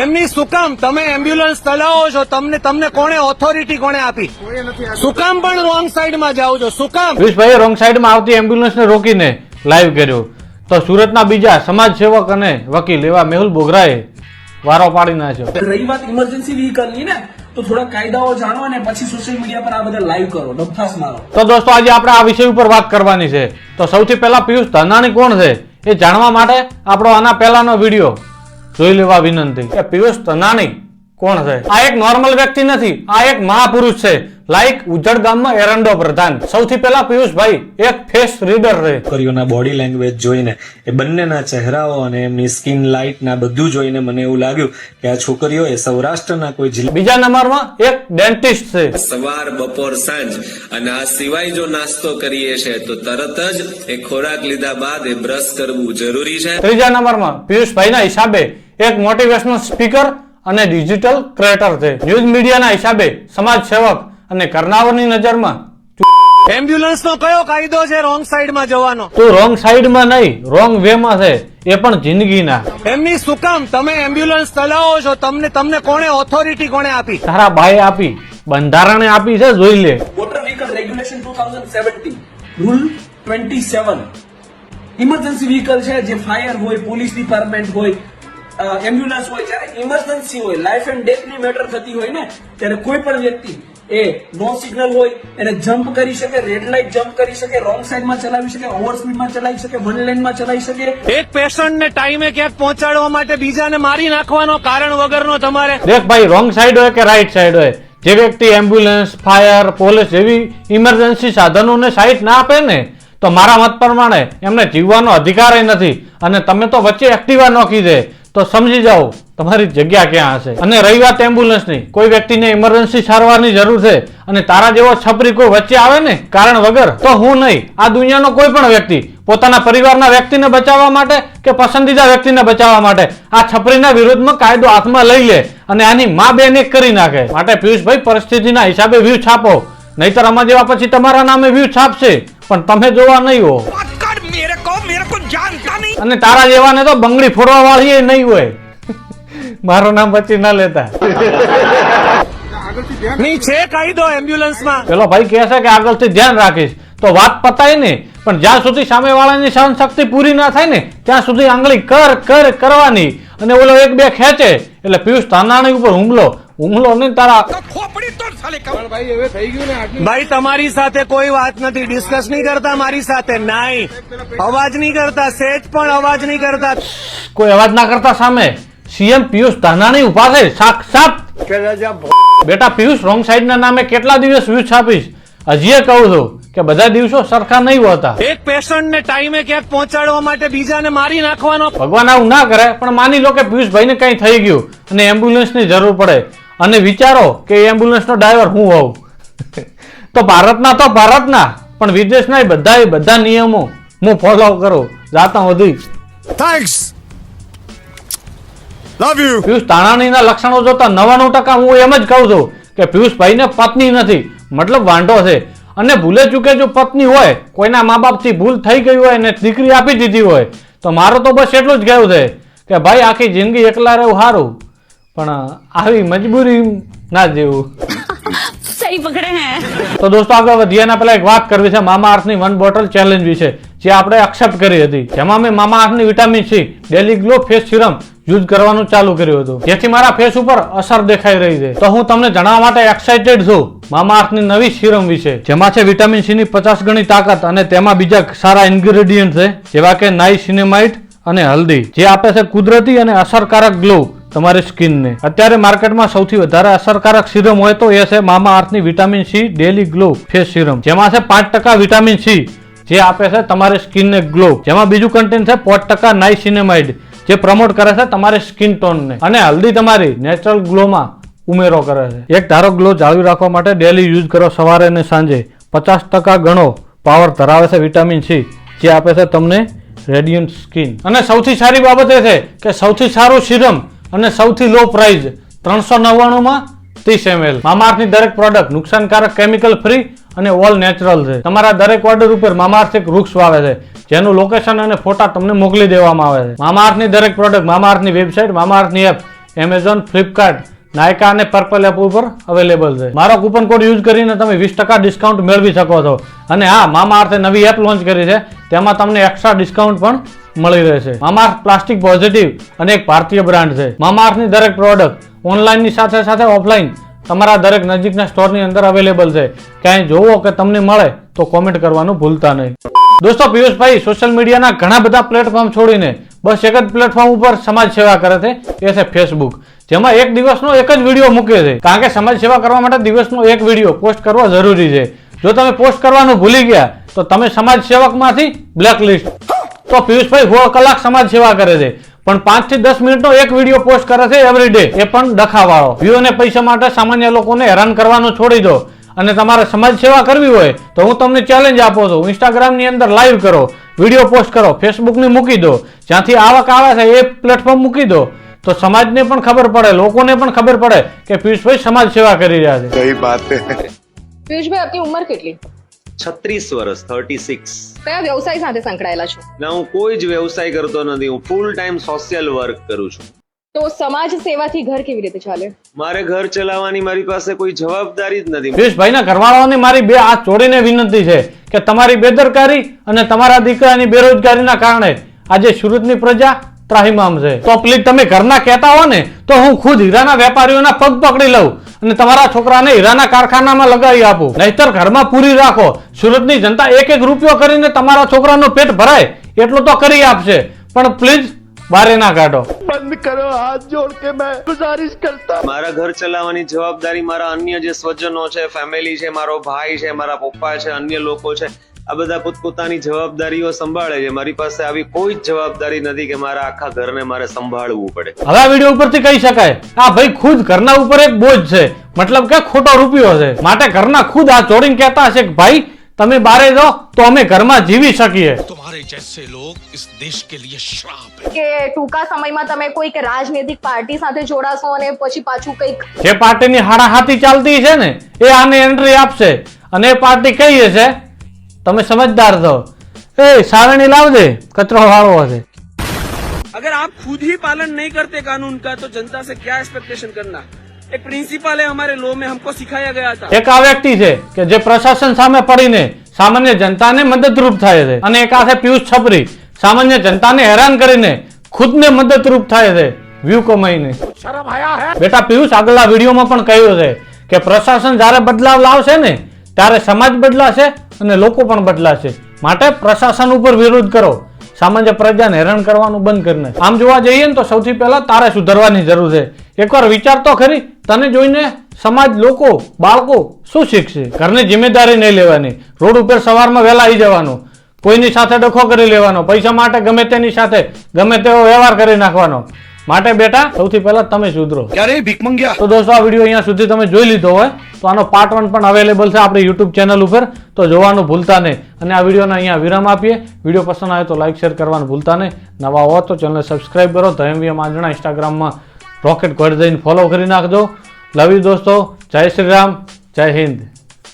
એમની શું કામ તમે એમ્બ્યુલન્સ ચલાવો છો? તમને કોણે ઓથોરિટી કોણે આપી? શું કામ પણ રોંગ સાઈડમાં જાઓ છો? શું કામ? પિયુષભાઈ રોંગ સાઈડમાં આવતી એમ્બ્યુલન્સને રોકીને લાઈવ કર્યો તો સુરતના બીજા સમાજ સેવક અને વકીલ એવા મેહુલ બોગરાએ વારો પાડી નાખ્યો. રહી વાત ઇમરજન્સી વ્હીકલની ને, તો થોડા કાયદાઓ જાણો અને પછી સોશિયલ મીડિયા પર આ બધા લાઈવ કરો, ડબથાસ મારો. તો દોસ્તો આજે આપણે આ વિષય ઉપર વાત કરવાની છે. તો સૌથી પહેલા પિયુષ ધાનાણી કોણ છે એ જાણવા માટે આપણો આના પહેલાનો વિડીયો જોઈ લેવા વિનંતી કે પિયુષ ધાનાણી કોણ છે. આ એક નોર્મલ વ્યક્તિ નથી, આ એક મહાપુરુષ છે. લાઈક ઉજ્જડ ગામમાં એરંડો પ્રધાન. સૌથી પહેલા પિયુષભાઈ એક ફેસ રીડર છે. છોકરીઓના બોડી લેંગ્વેજ જોઈને, એ બંનેના ચહેરાઓ અને એમની સ્કિન લાઇટ ના બધું જોઈને મને એવું લાગ્યું કે આ છોકરીઓ એ સૌરાષ્ટ્રના કોઈ જિલ્લા. બીજા નંબરમાં એક ડેન્ટિસ્ટ છે. સવાર બપોર સાંજ અને આ સિવાય જો નાસ્તો કરીએ છે તો તરત જ એ ખોરાક લીધા બાદ એ બ્રશ કરવું જરૂરી છે. ત્રીજા નંબરમાં પિયુષભાઈના હિસાબે એક મોટિવેશનલ સ્પીકર અને ડિજિટલ ક્રિએટર છે. ન્યૂઝ મીડિયાના હિસાબે સમાજ સેવક અને કરનાવરની નજરમાં એમ્બ્યુલન્સ નો કયો કાયદો છે રોંગ સાઈડમાં જવાનો? તું રોંગ સાઈડમાં નહીં, રોંગ વે માં છે, એ પણ જિંદગીના. એમની શું કામ તમે એમ્બ્યુલન્સ ચલાવો છો? તમને કોણે ઓથોરિટી કોણે આપી? તારા ભાઈ આપી, બંધારણે આપી છે, જોઈ લે. Motor vehicle regulation 2017 rule 27 emergency vehicle છે, જે ફાયર હોય, પોલીસ ડિપાર્ટમેન્ટ હોય, એમ્બ્યુલન્સ હોય, જ્યારે ઇમરજન્સી હોય, લાઈફ એન્ડ ડેથ ની મેટર થતી હોય ને, ત્યારે કોઈ પણ વ્યક્તિ એ નો સિગ્નલ હોય એને જમ્પ કરી શકે, રેડ લાઇટ જમ્પ કરી શકે, રોંગ સાઈડમાં ચલાવી શકે, ઓવર સ્પીડમાં ચલાવી શકે, વન લેનમાં ચલાવી શકે. એક પેશન્ટને ટાઈમે ક્યાંક પહોંચાડવા માટે બીજાને મારી નાખવાનો કારણ વગરનો તમારે. દેખ ભાઈ, રોંગ સાઈડ હોય કે રાઈટ સાઈડ હોય, જે વ્યક્તિ એમ્બ્યુલન્સ, ફાયર, પોલીસ જેવી ઇમરજન્સી સાધનોને સાઈડ ના આપે ને, તો મારા મત પ્રમાણે એમને જીવવાનો અધિકાર નથી. અને તમે તો વચ્ચે એક્ટિવા નોખી દે તો સમજી જાઓ તમારી જગ્યા ક્યાં હશે. અને રહી વાત એમ્બ્યુલન્સની, કોઈ વ્યક્તિને ઇમરજન્સી સારવારની જરૂર છે અને તારા જેવો છપરી કોઈ વચ્ચે આવે ને કારણ વગર, તો હું નહીં, આ દુનિયાનો કોઈ પણ વ્યક્તિ પોતાના પરિવારના વ્યક્તિને બચાવવા માટે કે પસંદીદા વ્યક્તિને બચાવવા માટે આ છપરીના વિરુદ્ધમાં કાયદો હાથમાં લઈ લે અને આની માં બેન એક કરી નાખે. માટે પિયુષભાઈ પરિસ્થિતિના હિસાબે વ્યૂ છાપો, નહીતર આમાં જેવા પછી તમારા નામે વ્યૂ છાપશે પણ તમે જોવા નહીં હો. અને તારા જેવાને તો બંગડી ફોડવા વાળી નહીં હોય. મારું નામ પછી ના લેતા. નહીં છે કાયદો એમ્બ્યુલન્સમાં. પેલો ભાઈ કહે છે કે આગળથી ધ્યાન રાખીશ, તો વાત પતાય ને, પણ જ્યાં સુધી સામે વાળાની સહન શક્તિ પૂરી ના થાય ને ત્યાં સુધી આંગળી કરવાની. અને ઓલો એક બે ખેંચે એટલે પિયુષ ધાનાણી ઉપર હુમલો નહીં તારા. ભાઈ તમારી સાથે કોઈ વાત નથી, ડિસ્કસ નહીં કરતા મારી સાથે. નહીં, અવાજ નહીં કરતા, સેજ પણ અવાજ નહીં કરતા. કોઈ અવાજ ના કરતા સામે સીએમ પિયુષ ધાનાણી ઉભા છે સાક્ષાત. બેટા પિયુષ રોંગ સાઈડ ના નામે કેટલા દિવસ વ્યૂ છાપીશ? હજી કહું છું કે બધા દિવસો સરખા નહીં હોતા. એક પેશન્ટને ટાઈમે ક્યાંક પહોંચાડવા માટે બીજાને મારી નાખવાનો. ભગવાન આવું ના કરે, પણ માની લો કે પિયુષભાઈને કઈ થઈ ગયું અને એમ્બ્યુલન્સની જરૂર પડે અને વિચારો કે એમ્બ્યુલન્સનો ડ્રાઈવર હું હોઉં, તો ભારતના પણ વિદેશના બધા નિયમો હું ફોલો કરું જાતા વધી. Thanks, love you. પિયુષ ધાનાણીના લક્ષણો જોતા 99% હું એમ જ કહું છું કે પિયુષભાઈને પત્ની નથી, મતલબ વાંઢો છે. અને ભૂલે ચૂકે જો પત્ની હોય, કોઈના મા બાપથી ભૂલ થઈ ગઈ હોય અને દીકરી આપી દીધી હોય, તો મારું તો બસ એટલું જ કહેવું છે કે ભાઈ આખી જિંદગી એકલા રહેવું સારું, પણ આવી મજબૂરી ના જેવું. સહી પકડે હે. તો દોસ્તો આગળ વધ્યાના પહેલા એક વાત કરવી છે મામા અર્થની 1 બોટલ ચેલેન્જ વિશે, જે આપણે એક્સેપ્ટ કરી હતી, જેમાં મેં મામા અર્થની vitamin C daily glow face serum use કરવાનું ચાલુ કર્યું હતું, જેથી મારા ફેસ ઉપર અસર દેખાઈ રહી છે. તો હું તમને જણાવવા માટે એક્સાઇટેડ છું મામા અર્થની નવી સિરમ વિશે, જેમાં છે વિટામિન સી ની 50 ગણી તાકાત અને તેમાં બીજા સારા ઇન્ગ્રેડિયન્ટ છે, જેવા કે નાઇસિનેમાઇડ અને હલ્દી, જે આપે છે કુદરતી અને અસરકારક ગ્લો તમારી સ્કિનને. અત્યારે માર્કેટમાં સૌથી વધારે અસરકારક સિરમ હોય તો એ છે મામા અર્થની vitamin C daily glow face serum, જેમાં છે 5% વિટામિન સી, જે આપે છે તમારી સ્કિનને ગ્લો. જેમાં બીજું કન્ટેન્ટ છે 5% નાઇસિનેમાઇડ, જે પ્રમોટ કરે છે તમારી સ્કિન ટોનને. અને હલ્દી તમારી નેચરલ ગ્લોમાં ઉમેરો કરે છે. એક ધારો ગ્લો જાળવી રાખવા માટે ડેલી યુઝ કરો સવારે અને સાંજે. 50% ગણો પાવર ધરાવે છે વિટામિન સી, જે આપે છે તમને રેડિયન્ટ સ્કિન. અને સૌથી સારી બાબત એ છે કે સૌથી સારું સિરમ અને સૌથી લો પ્રાઇસ 399 માં 30 ml. મામાઅર્થની દરેક પ્રોડક્ટ નુકસાનકારક કેમિકલ ફ્રી અને ઓલ નેચરલ છે. તમારા દરેક ઓર્ડર ઉપર મામાઅર્થ એક વૃક્ષ વાવે છે, જેનું લોકેશન અને ફોટા તમને મોકલી દેવામાં આવે છે. મામાઅર્થની દરેક પ્રોડક્ટ, મામાઅર્થની વેબસાઇટ, મામાઅર્થની એપ એમેઝોન, ફ્લિપકાર્ટ, નાયકા અને પર્પલ એપ ઉપર અવેલેબલ છે. મારો કૂપન કોડ યુઝ કરીને તમે 20% ડિસ્કાઉન્ટ મેળવી શકો છો. અને હા, મામાઅર્થે નવી એપ લોન્ચ કરી છે, તેમાં તમને એક્સ્ટ્રા ડિસ્કાઉન્ટ પણ મળી રહેશે. મામાઅર્થ પ્લાસ્ટિક પોઝિટિવ અને એક ભારતીય બ્રાન્ડ છે. મામાઅર્થની દરેક પ્રોડક્ટ ઓનલાઈનની સાથે સાથે ઓફલાઈન તમારા દરેક નજીકના સ્ટોરની અંદર અવેલેબલ છે. ક્યાંય જોવો કે તમને મળે તો કોમેન્ટ કરવાનું ભૂલતા નહીં. દોસ્તો, પિયુષભાઈ સોશિયલ મીડિયાના ઘણા બધા પ્લેટફોર્મ છોડીને બસ એક જ પ્લેટફોર્મ ઉપર સમાજ સેવા કરે છે, એ છે ફેસબુક. જેમાં એક દિવસનો એક જ વિડીયો મૂકે છે, કારણ કે સમાજ સેવા કરવા માટે દિવસનો એક વિડીયો પોસ્ટ કરવો જરૂરી છે. જો તમે પોસ્ટ કરવાનું ભૂલી ગયા તો તમે સમાજ સેવકમાંથી બ્લેકલિસ્ટ. તો પિયુષભાઈ 16 કલાક સમાજ સેવા કરે છે, પણ 5 થી 10 મિનિટનો એક વિડીયો પોસ્ટ કરે છે એવરી ડે, એ પણ ડખાવાળો. વ્યૂ અને પૈસા માટે સામાન્ય લોકોને હેરાન કરવાનું છોડી દો અને તમારે સમાજ સેવા કરવી હોય તો હું તમને ચેલેન્જ આપું છું. ઇન્સ્ટાગ્રામની અંદર લાઈવ કરો, વિડીયો પોસ્ટ કરો, ફેસબુકની મૂકી દો, જ્યાંથી આવક આવે છે એ પ્લેટફોર્મ મૂકી દો, તો સમાજને પણ ખબર પડે, લોકોને પણ ખબર પડે કે પિયુષભાઈ સમાજ સેવા કરી રહ્યા છે. सही बात है. પિયુષભાઈ, આપની ઉંમર કેટલી? 36 વર્ષ 36. કયા વ્યવસાય સાથે સંકળાયેલા છો? ના, હું કોઈ જ વ્યવસાય કરતો નથી. હું ફૂલ ટાઈમ સોશિયલ વર્ક કરું છું. તો સમાજ સેવાથી ઘર કેવી રીતે ચાલે? મારે ઘર ચલાવવાની મારી પાસે કોઈ જવાબદારી જ નથી. પિયુષભાઈના ઘરવાળાઓની મારી બે હાથ જોડીને વિનંતી છે કે તમારી બેદરકારી અને તમારા દીકરાની બેરોજગારીના કારણે આજે સુરતની પ્રજા ત્રાહિમામ છે. તો પ્લીઝ તમે ઘરના કહેતા હો ને તો હું ખુદ હીરાના વેપારીઓના પગ પકડી લઉં અને તમારા છોકરાને હીરાના કારખાનામાં લગાવી આપું. નહીતર ઘરમાં પૂરી રાખો. સુરતની જનતા એક રૂપિયો કરીને તમારા છોકરાનું પેટ ભરાય એટલું તો કરી આપશે, પણ પ્લીઝ બારે ના કાઢો. बंद करो, हाथ जोड़ के मैं गुजारिश करता. મારા ઘર ચલાવવાની જવાબદારી મારા અન્ય જે સ્વજનો છે, ફેમિલી છે, મારો ભાઈ છે, મારા પપ્પા છે, અન્ય લોકો છે, આ બધા પોતપોતાની જવાબદારીઓ સંભાળે છે. મારી પાસે આવી કોઈ જ જવાબદારી નથી કે મારા આખા ઘરને મારે સંભાળવું પડે. હવે આ વિડીયો ઉપરથી કહી શકાય આ ભાઈ ખુદ ઘરના ઉપર એક બોજ છે, મતલબ કે ખોટો રૂપિયો છે. માટે ઘરના ખુદ આ જોડીને કહેતા હશે કે ભાઈ તમે બારે જાઓ તો અમે ઘરમાં જીવી શકીએ. तुम्हारे जैसे लोग इस देश के लिए श्राप है. કે ટૂંકા સમયમાં તમે કોઈક રાજનૈતિક પાર્ટી સાથે જોડાશો અને પછી પાછું કંઈક જે પાર્ટીની હાડાહાથી ચાલતી છે ને એ આને એન્ટ્રી આપશે અને એ પાર્ટી કઈ હશે? તમે સમજદાર છો. એ સારણી લાવજે, કચરો વાળવો હશે. अगर आप खुद ही पालन नहीं करते कानून का तो जनता से क्या एक्सपेक्टेशन करना. एक प्रिंसिपल है हमारे लॉ में, हमको सिखाया गया था. એક આ વ્યક્તિ છે કે જે પ્રશાસન સામે પડીને સામાન્ય જનતાને મદદરૂપ થાય છે, અને એક આ છે પિયુષ છપરી, સામાન્ય જનતાને હેરાન કરીને ખુદને મદદરૂપ થાય છે વ્યૂ કમાઈને. બેટા પિયુષ આગળના વિડીયોમાં પણ કહ્યું છે કે પ્રશાસન જ્યારે બદલાવ લાવશે ને ત્યારે સમાજ બદલાશે અને લોકો પણ બદલાશે. માટે પ્રશાસન ઉપર વિરોધ કરો, સામાન્ય પ્રજાને હેરાન કરવાનું બંધ કરીને. આમ જોવા જઈએ ને તો સૌથી પહેલા તારે સુધરવાની જરૂર છે. એકવાર વિચાર તો ખરી, તને જોઈને સમાજ, લોકો, બાળકો શું શીખશે? ઘરની જિમ્મેદારી નહીં લેવાની, રોડ ઉપર સવારમાં વહેલા આવી જવાનું, કોઈની સાથે ડખો કરી લેવાનો, પૈસા માટે ગમે તેની સાથે ગમે તેવો વ્યવહાર કરી નાખવાનો. માટે બેટા સૌથી પહેલા તમે સુધરો. अरे भीख मंगिया. તો દોસ્તો, આ વિડીયો અહીંયા સુધી તમે જોઈ લીધો હોય તો આનો પાર્ટ 1 પણ અવેલેબલ છે આપણી યુટ્યુબ ચેનલ ઉપર, તો જોવાનું ભૂલતા નહીં. અને આ વિડીયોને અહીંયા વિરામ આપીએ. વિડીયો પસંદ આવે તો લાઈક શેર કરવાનું ભૂલતા નહીં. નવા હો તો ચેનલને સબસ્ક્રાઇબ કરો. ધયમવીય માંજણા ઇન્સ્ટાગ્રામમાં રોકેટ કોડ જઈને ફોલો કરી નાખજો. લવ યુ દોસ્તો. જય શ્રી રામ, જય હિન્દ.